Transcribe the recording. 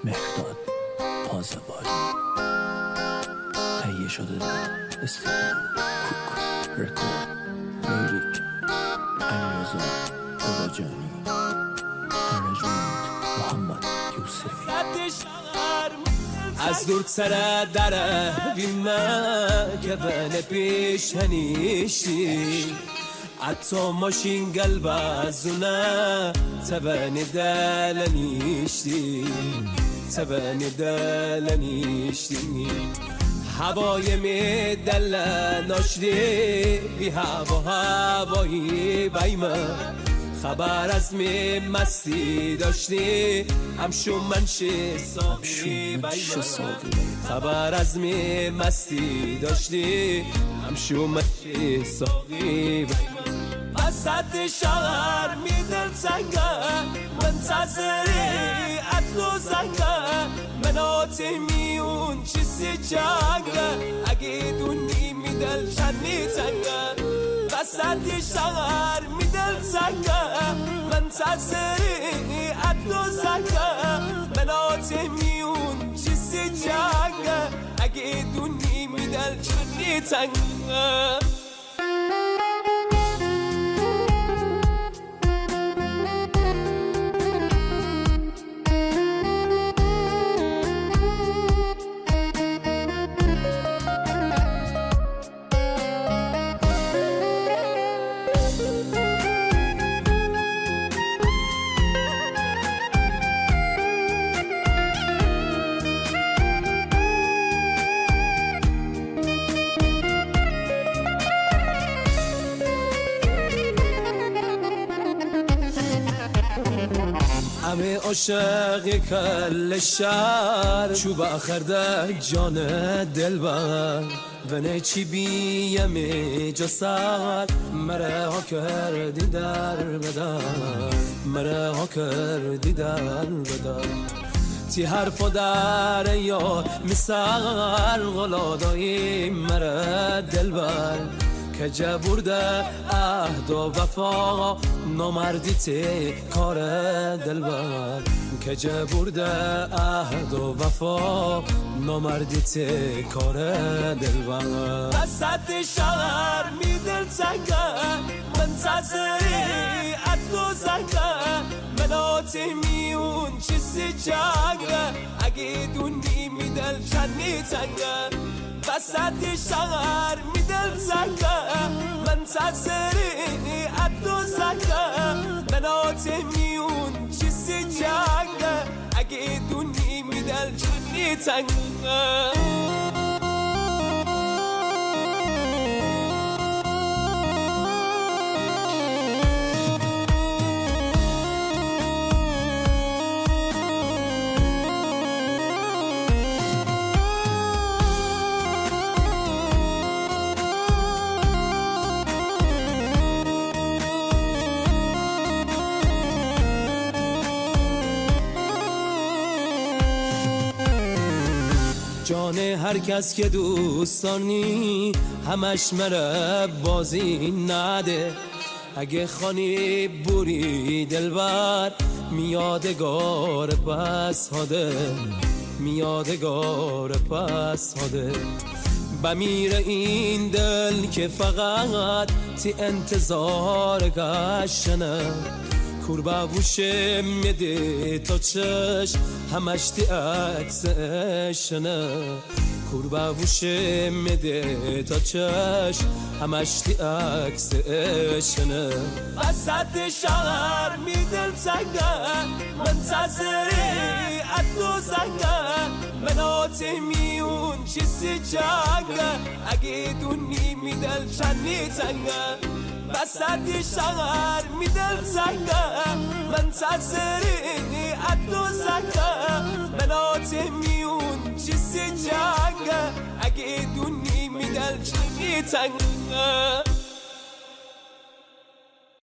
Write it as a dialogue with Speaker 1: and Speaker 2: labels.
Speaker 1: مهرداد تازه‌باری تهیه شده در استودیو کوک رکورد لیریک علیرضا باباجانی ارنجمنت محمد یوسفی
Speaker 2: از دور سر دره بیمه که بله پیش هنیشی حتی ماشین قلب ازونه تبنی دلنیشتی تبنی دلنیشتی هوای می دل ناشری بی هوایی بیمه خبر از می مستی داشتی همشو منشی ساقی خبر از می مستی داشتی همشو منشی ساقی وسط شهر میدل زنگه منتظری عدل و زنگه مناتی میون چیزی جنگه اگه دونی میدل چنی زنگه وسط شهر میدل زنگه منتظری عدل و زنگه مناتی میون چیزی جنگه اگه دونی میدل چنی زنگه همه عاشق کل شهر چوب آخرده جان دلبر و نه چی بیم جسر مره ها کردی در بدر مره ها کردی در بدر تی حرفا در یا مثل غلادایی مره دلبر که جبورده عهد و وفا نامردی تی کار دلبر که جبورده عهد و وفا نامردی تی کار دلبر وسط شهر میدل زنگه منتظری عدل و زنگه مناتی میون چیزی جنگه اگه دونی میدل چنی زنگه وسط شهر میدل زنگه منتظری عدل و زنگه مناتی میون چیزی جنگه اگه دونی میدل چنی زنگه جان هر کس که دوستانی همش مره بازی نده اگه خانی بوری دلبر میادگار پس هاده میادگار پس هاده بمیره این دل که فقط تی انتظار گشنه کوربا ووشه میده تا چش همش تی عکسشنه کوربا ووشه میده تا چش همش تی عکسشنه وسط شهر میدل زنگه منتظری عدل و زنگه مناتی میون چیزی جنگه اگه دونی میدل چنی زنگه وسط شهر میدل زنگه منتظری عدل و زنگه مناتی میون چیزی جنگه اگه دونی میدل چنی زنگه